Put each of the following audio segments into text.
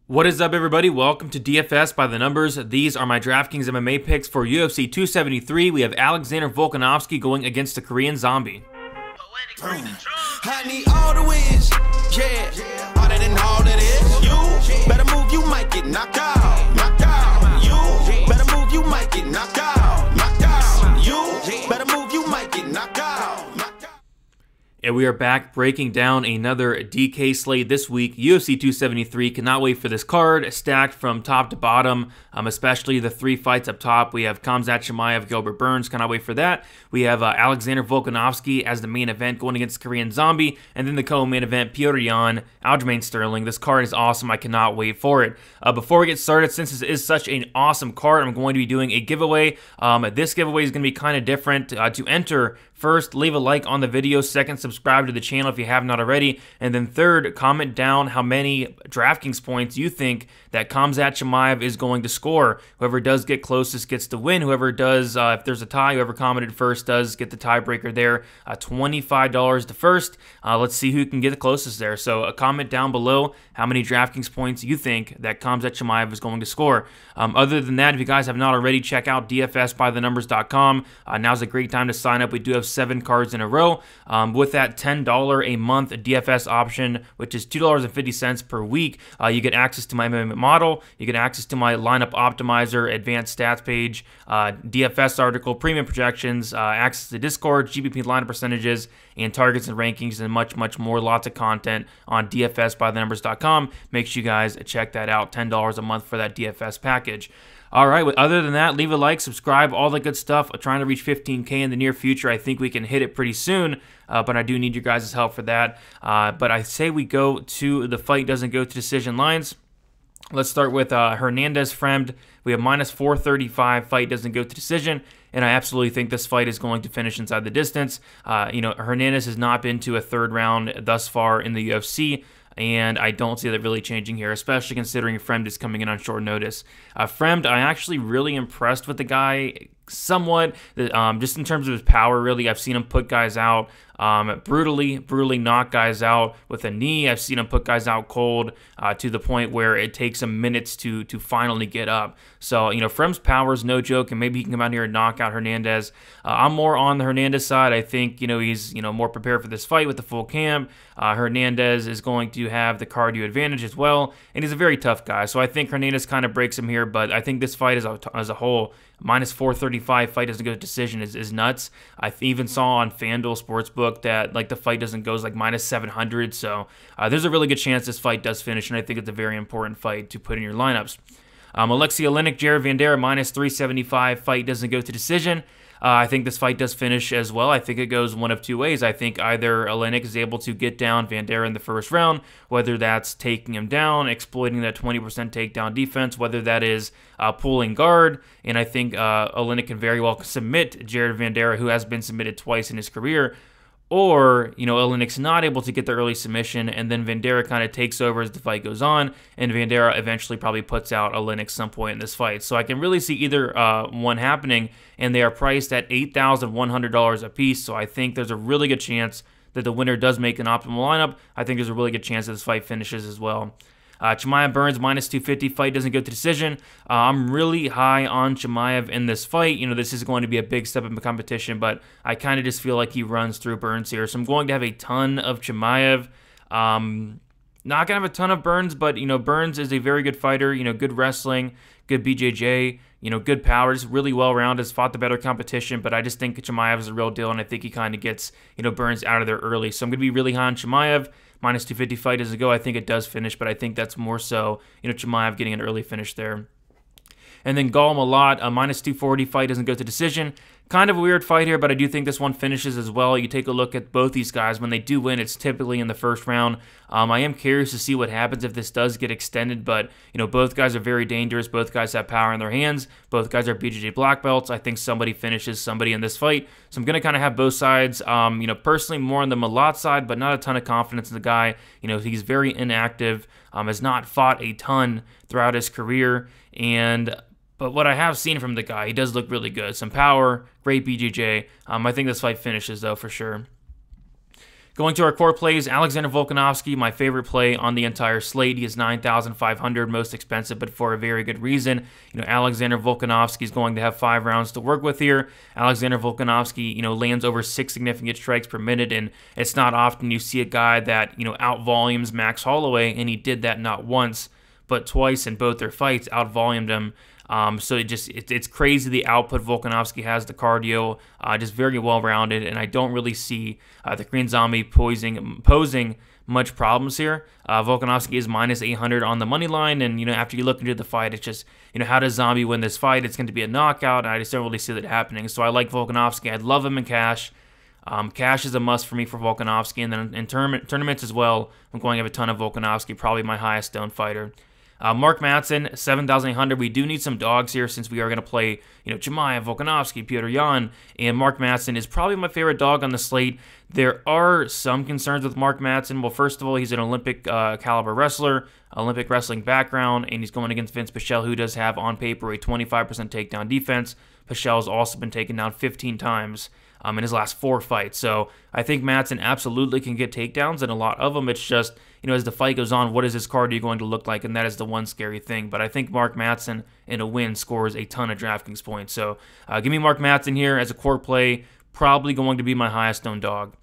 What is up, everybody? Welcome to DFS by the Numbers. These are my DraftKings MMA picks for UFC 273. We have Alexander Volkanovski going against the Korean Zombie. I need all the wins, yeah. Harder than all that is. You better move, you might get knocked out. Knocked out. You better move, you might get knocked out. Knocked out. You better move, you might get knocked out. Knocked out. And we are back breaking down another DK slate this week. UFC 273. Cannot wait for this card. Stacked from top to bottom, especially the three fights up top. We have Khamzat Chimaev, Gilbert Burns. Cannot wait for that. We have Alexander Volkanovski as the main event going against the Korean Zombie. And then the co-main event, Petr Yan, Aljamain Sterling. This card is awesome. I cannot wait for it. Before we get started, since this is such an awesome card, I'm going to be doing a giveaway. This giveaway is going to be kind of different. To enter, first, leave a like on the video. Second, subscribe to the channel if you have not already. And then third, comment down how many DraftKings points you think that Khamzat Chimaev is going to score. Whoever does get closest gets to win. Whoever does, if there's a tie, whoever commented first does get the tiebreaker there. $25 to first. Let's see who can get the closest there. So comment down below how many DraftKings points you think that Khamzat Chimaev is going to score. Other than that, if you guys have not already, check out dfsbythenumbers.com. Now's a great time to sign up. We do have 7 cards in a row. With that $10 a month DFS option, which is $2.50 per week, you get access to my MMA model. You get access to my lineup optimizer, advanced stats page, DFS article, premium projections, access to Discord, GPP lineup percentages, and targets and rankings, and much, much more. Lots of content on dfsbythenumbers.com. Make sure you guys check that out. $10 a month for that DFS package. All right, other than that, leave a like, subscribe, all the good stuff. I'm trying to reach 15K in the near future. I think we can hit it pretty soon, but I do need your guys' help for that. But I say we go to the fight doesn't go to decision lines. Let's start with Hernandez Fremd. We have minus 435. Fight doesn't go to decision, and I absolutely think this fight is going to finish inside the distance. Hernandez has not been to a third round thus far in the UFC, and I don't see that really changing here, especially considering Fremd is coming in on short notice. Fremd, I'm actually really impressed with the guy somewhat, just in terms of his power, really. I've seen him put guys out brutally knock guys out with a knee. I've seen him put guys out cold to the point where it takes him minutes to finally get up. So, Fremd's power is no joke, and maybe he can come out here and knock out Hernandez. I'm more on the Hernandez side. I think, he's, more prepared for this fight with the full camp. Hernandez is going to have the cardio advantage as well, and he's a very tough guy. So I think Hernandez kind of breaks him here, but I think this fight as a whole, minus 435, fight doesn't go to decision is nuts. I even saw on FanDuel Sportsbook that the fight doesn't go like minus 700. So there's a really good chance this fight does finish, and I think it's a very important fight to put in your lineups. Alexei Oleinik, Jared Vanderaa, minus 375, fight doesn't go to decision. I think this fight does finish as well. I think it goes one of two ways. I think either Oleinik is able to get down Vanderaa in the first round, whether that's taking him down, exploiting that 20% takedown defense, whether that is pulling guard, and I think Oleinik can very well submit Jared Vanderaa, who has been submitted twice in his career. Or, Oleinik's not able to get the early submission, and then Vanderaa kind of takes over as the fight goes on, and Vanderaa eventually probably puts out Oleinik some point in this fight. So I can really see either one happening, and they are priced at $8,100 a piece, so I think there's a really good chance that the winner does make an optimal lineup. I think there's a really good chance that this fight finishes as well. Chimaev Burns, minus 250, fight doesn't go to decision. I'm really high on Chimaev in this fight. This is going to be a big step in the competition, but I kind of just feel like he runs through Burns here. So I'm going to have a ton of Chimaev. Not going to have a ton of Burns, but, Burns is a very good fighter, good wrestling, good BJJ, good power, just really well-rounded, has fought the better competition, but I just think Chimaev is a real deal, and I think he kind of gets, Burns out of there early. So I'm going to be really high on Chimaev. Minus 250 fight doesn't go. I think it does finish, but I think that's more so, Chimaev getting an early finish there. And then Gall Malott, a minus 240 fight doesn't go to decision. Kind of a weird fight here, but I do think this one finishes as well. You take a look at both these guys. When they do win, it's typically in the first round. I am curious to see what happens if this does get extended, but, both guys are very dangerous. Both guys have power in their hands. Both guys are BJJ black belts. I think somebody finishes somebody in this fight. So I'm going to kind of have both sides. Personally more on the Malott side, but not a ton of confidence in the guy. He's very inactive, has not fought a ton throughout his career, but what I have seen from the guy, he does look really good. Some power, great BJJ. I think this fight finishes, though, for sure. Going to our core plays, Alexander Volkanovski, my favorite play on the entire slate. He is 9,500, most expensive, but for a very good reason. Alexander Volkanovski is going to have 5 rounds to work with here. Alexander Volkanovski, lands over 6 significant strikes per minute, and it's not often you see a guy that, out-volumes Max Holloway, and he did that not once, but twice in both their fights, out-volumed him. So it's crazy the output Volkanovski has, the cardio, just very well-rounded, and I don't really see the Korean Zombie posing much problems here. Volkanovski is minus 800 on the money line, and after you look into the fight, it's just how does Zombie win this fight? It's going to be a knockout, and I just don't really see that happening. So I like Volkanovski. I'd love him in cash. Cash is a must for me for Volkanovski, and then in tournaments as well, I'm going to have a ton of Volkanovski, probably my highest owned fighter. Mark Madsen, 7,800. We do need some dogs here since we are going to play, Chimaev, Volkanovski, Petr Yan, and Mark Madsen is probably my favorite dog on the slate. There are some concerns with Mark Madsen. Well, first of all, he's an Olympic caliber wrestler, Olympic wrestling background, and he's going against Vince Pichel, who does have on paper a 25% takedown defense. Pichel has also been taken down 15 times in his last 4 fights. So I think Madsen absolutely can get takedowns, and a lot of them. It's just, as the fight goes on, what is his cardio going to look like? And that is the one scary thing. But I think Mark Madsen in a win scores a ton of DraftKings points. So give me Mark Madsen here as a core play, probably going to be my highest owned dog.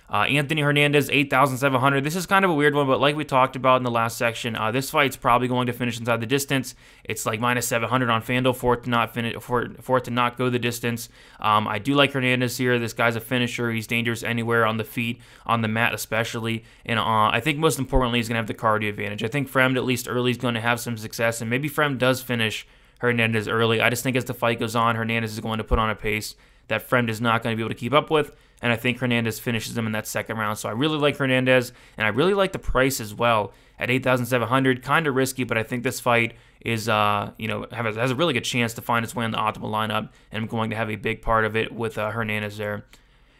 Anthony Hernandez, 8,700. This is kind of a weird one, but like we talked about in the last section, this fight's probably going to finish inside the distance. It's like minus 700 on FanDuel for it to not for it to not go the distance. I do like Hernandez here. This guy's a finisher. He's dangerous anywhere on the feet, on the mat especially. And I think most importantly, he's going to have the cardio advantage. I think Fremd, at least early, is going to have some success, and maybe Fremd does finish Hernandez early. I just think as the fight goes on, Hernandez is going to put on a pace that Fremd is not going to be able to keep up with, and I think Hernandez finishes him in that second round. So I really like Hernandez, and I really like the price as well at 8,700. Kind of risky, but I think this fight is, has a really good chance to find its way in the optimal lineup, and I'm going to have a big part of it with Hernandez there.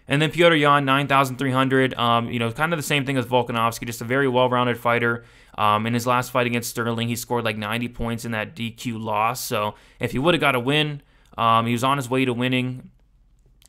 And then Petr Yan, 9,300. Kind of the same thing as Volkanovski, just a very well-rounded fighter. In his last fight against Sterling, he scored like 90 points in that DQ loss. So if he would have got a win, he was on his way to winning.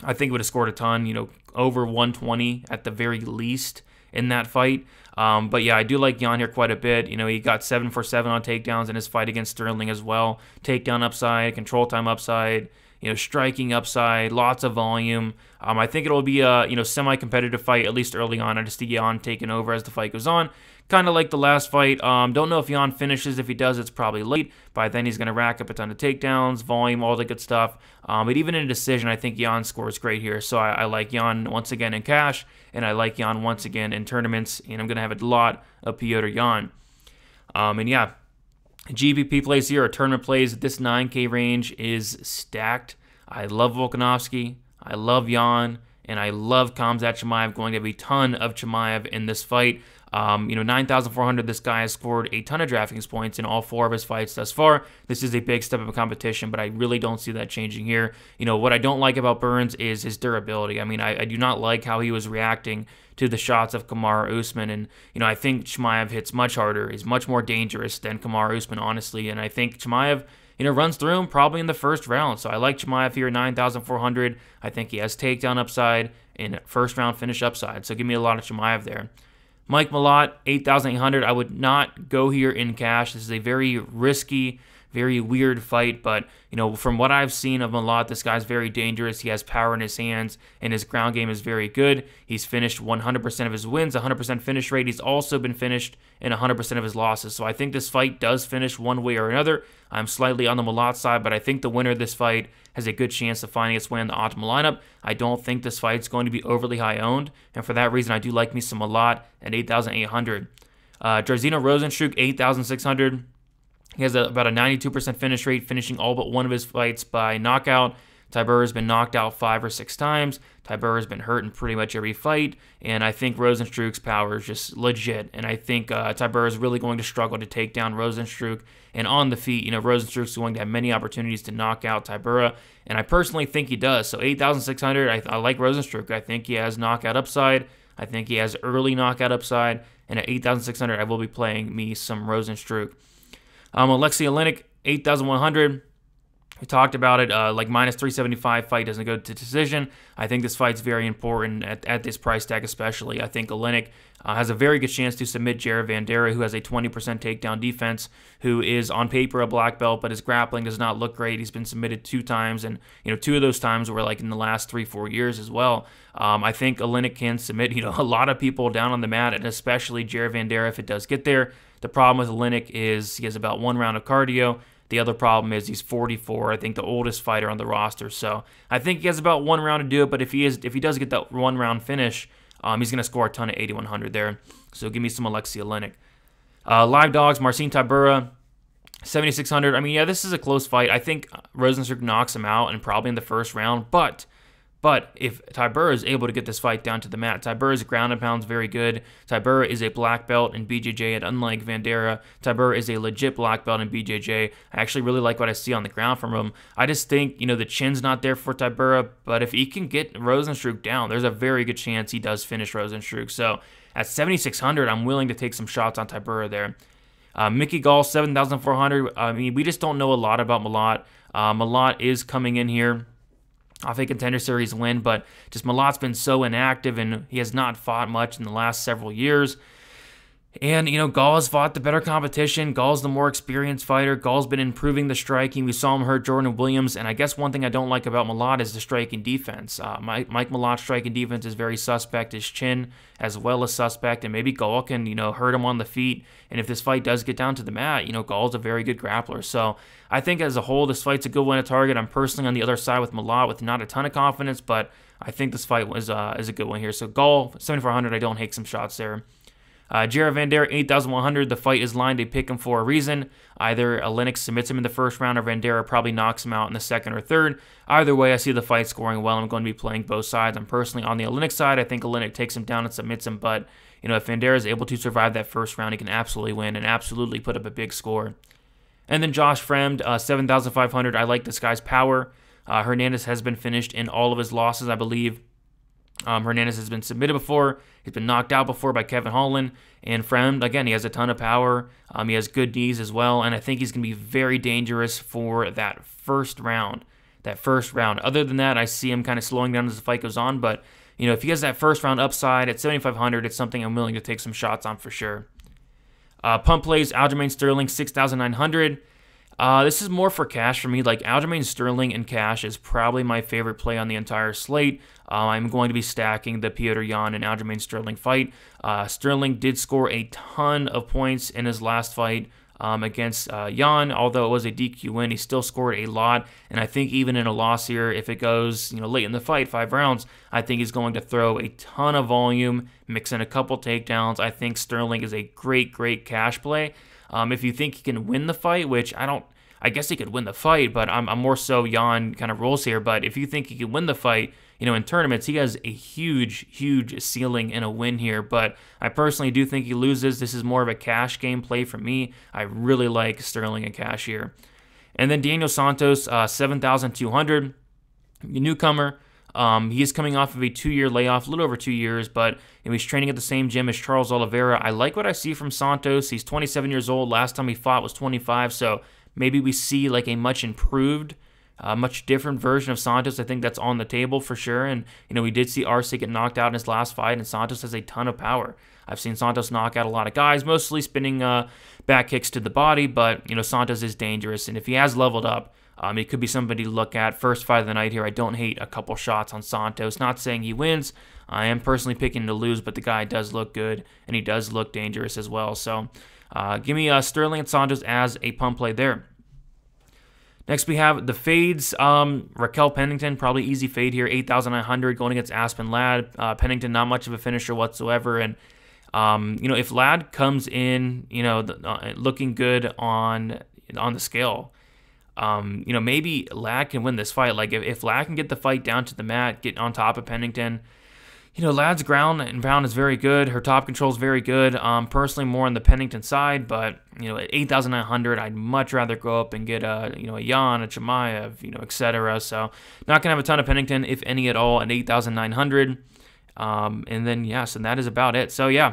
I think he would have scored a ton, over 120 at the very least in that fight. But yeah, I do like Yan here quite a bit. He got 7 for 7 on takedowns in his fight against Sterling as well. Takedown upside, control time upside, striking upside, lots of volume. I think it'll be a, semi-competitive fight, at least early on. I just see Yan taking over as the fight goes on. Kind of like the last fight. Don't know if Yan finishes. If he does, it's probably late. By then, he's going to rack up a ton of takedowns, volume, all the good stuff. But even in a decision, I think Yan scores great here. So I like Yan once again in cash, and I like Yan once again in tournaments. And I'm going to have a lot of Petr Yan. And yeah, GPP plays here, or tournament plays. This 9K range is stacked. I love Volkanovski. I love Yan. And I love Khamzat Chimaev. Going to have a ton of Chimaev in this fight. 9,400, this guy has scored a ton of DraftKings points in all 4 of his fights thus far. This is a big step up in competition, but I really don't see that changing here. What I don't like about Burns is his durability. I mean, I do not like how he was reacting to the shots of Kamaru Usman, and, I think Chimaev hits much harder. He's much more dangerous than Kamaru Usman, honestly, and I think Chimaev, runs through him probably in the first round. So I like Chimaev here, 9,400. I think he has takedown upside and first round finish upside. So give me a lot of Chimaev there. Mike Malott, 8,800. I would not go here in cash. This is a very risky, very weird fight, but, from what I've seen of Malott, this guy's very dangerous. He has power in his hands, and his ground game is very good. He's finished 100% of his wins, 100% finish rate. He's also been finished in 100% of his losses. So I think this fight does finish one way or another. I'm slightly on the Malott side, but I think the winner of this fight has a good chance of finding its way in the optimal lineup. I don't think this fight's going to be overly high owned, and for that reason, I do like me some Malott at 8,800. Jairzinho Rozenstruik, 8,600. He has about a 92% finish rate, finishing all but one of his fights by knockout. Tybura has been knocked out 5 or 6 times. Tybura has been hurt in pretty much every fight, and I think Rozenstruik's power is just legit. And I think Tybura is really going to struggle to take down Rozenstruik. And on the feet, Rozenstruik's going to have many opportunities to knock out Tybura, and I personally think he does. So 8,600, I like Rozenstruik. I think he has knockout upside. I think he has early knockout upside, and at 8,600, I will be playing me some Rozenstruik. Alexei Oleinik, 8,100. We talked about it, like minus 375 fight doesn't go to decision. I think this fight's very important at this price tag especially. I think Oleinik has a very good chance to submit Jared Vanderaa, who has a 20% takedown defense, who is on paper a black belt, but his grappling does not look great. He's been submitted 2 times, and 2 of those times were like in the last 3-4 years as well. I think Oleinik can submit a lot of people down on the mat, and especially Jared Vanderaa if it does get there. The problem with Oleinik is he has about 1 round of cardio. The other problem is he's 44, I think the oldest fighter on the roster. So I think he has about 1 round to do it, but if he does get that 1 round finish, he's going to score a ton of 8,100 there. So give me some Alexei Oleinik. Live dogs, Marcin Tybura, 7,600. I mean, yeah, this is a close fight. I think Rozenstruik knocks him out and probably in the first round, but if Tybura is able to get this fight down to the mat, Tybura's ground and pound is very good. Tybura is a black belt in BJJ, and unlike Vanderaa, Tybura is a legit black belt in BJJ. I actually really like what I see on the ground from him. I just think, the chin's not there for Tybura, but if he can get Rozenstruik down, there's a very good chance he does finish Rozenstruik. So at 7,600, I'm willing to take some shots on Tybura there. Mickey Gall, 7,400. I mean, we just don't know a lot about Malott. Malott is coming in here off a Contender Series win, but just Malott's been so inactive, and he has not fought much in the last several years. And, Gall has fought the better competition. Gall's the more experienced fighter. Gall's been improving the striking. We saw him hurt Jordan Williams, and I guess one thing I don't like about Malott is the striking defense. Mike Malott's striking defense is very suspect. His chin as well as suspect, and maybe Gall can, hurt him on the feet. And if this fight does get down to the mat, Gall's a very good grappler. So I think as a whole, this fight's a good one to target. I'm personally on the other side with Malott with not a ton of confidence, but I think this fight is a good one here. So Gall, 7,400, I don't hate some shots there. Jared Vanderaa, 8,100. The fight is lined. They pick him for a reason. Either Oleinik submits him in the first round or Vanderaa probably knocks him out in the second or third. Either way, I see the fight scoring well. I'm going to be playing both sides. I'm personally on the Oleinik side. I think Oleinik takes him down and submits him, but if Vanderaa is able to survive that first round, he can absolutely win and absolutely put up a big score. And then Josh Fremd, 7,500. I like this guy's power. Hernandez has been finished in all of his losses, I believe. Hernandez has been submitted before. He's been knocked out before by Kevin Holland. And Fremd, again, he has a ton of power. He has good knees as well. And I think he's going to be very dangerous for that first round. Other than that, I see him kind of slowing down as the fight goes on. But, if he has that first round upside at 7,500, it's something I'm willing to take some shots on for sure. Punt Plays, Aljamain Sterling, 6,900. This is more for cash for me. Like Aljamain Sterling and cash is probably my favorite play on the entire slate. I'm going to be stacking the Petr Yan and Aljamain Sterling fight. Sterling did score a ton of points in his last fight against Yan. Although it was a DQ win, he still scored a lot. And I think even in a loss here, if it goes late in the fight, 5 rounds, I think he's going to throw a ton of volume, mix in a couple takedowns. I think Sterling is a great cash play. If you think he can win the fight, which I guess he could win the fight, but I'm more so Yan kind of rolls here. But if you think he can win the fight, in tournaments, he has a huge ceiling and a win here. But I personally do think he loses. This is more of a cash game play for me. I really like Sterling and cash here. And then Daniel Santos, 7,200, newcomer. He is coming off of a 2-year layoff, a little over 2 years, but he's training at the same gym as Charles Oliveira. I like what I see from Santos. He's 27 years old. Last time he fought was 25, so maybe we see like a much improved, much different version of Santos. I think that's on the table for sure. And, we did see Arce get knocked out in his last fight, and Santos has a ton of power. I've seen Santos knock out a lot of guys, mostly spinning back kicks to the body, but, Santos is dangerous. And if he has leveled up, it could be somebody to look at. First fight of the night here. I don't hate a couple shots on Santos. Not saying he wins. I am personally picking him to lose, but the guy does look good, and he does look dangerous as well. So give me Sterling and Santos as a pump play there. Next, we have the fades. Raquel Pennington, probably easy fade here, 8,900 going against Aspen Ladd. Pennington, not much of a finisher whatsoever. And, if Ladd comes in, looking good on the scale, maybe Ladd can win this fight. Like, if Ladd can get the fight down to the mat, get on top of Pennington, Ladd's ground and pound is very good. Her top control is very good. Personally, more on the Pennington side, but, at 8,900, I'd much rather go up and get a Yan, a Chimaev, etc. So, not going to have a ton of Pennington, if any at all, at 8,900. And then, so that is about it. So, yeah,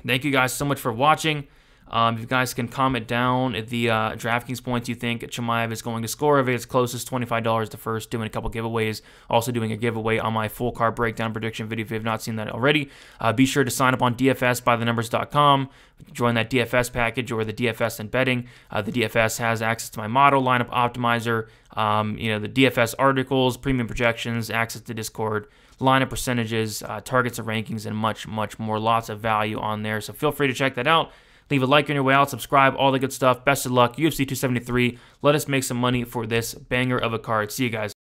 thank you guys so much for watching. If you guys can comment down the DraftKings points you think Chimaev is going to score. If it's closest, $25 to first, doing a couple giveaways. Also doing a giveaway on my full card breakdown prediction video if you have not seen that already. Be sure to sign up on DFSbythenumbers.com. Join that DFS package or the DFS and betting. The DFS has access to my model, lineup optimizer, the DFS articles, premium projections, access to Discord, lineup percentages, targets and rankings, and much, much more. Lots of value on there. So feel free to check that out. Leave a like on your way out, subscribe, all the good stuff. Best of luck, UFC 273. Let us make some money for this banger of a card. See you guys.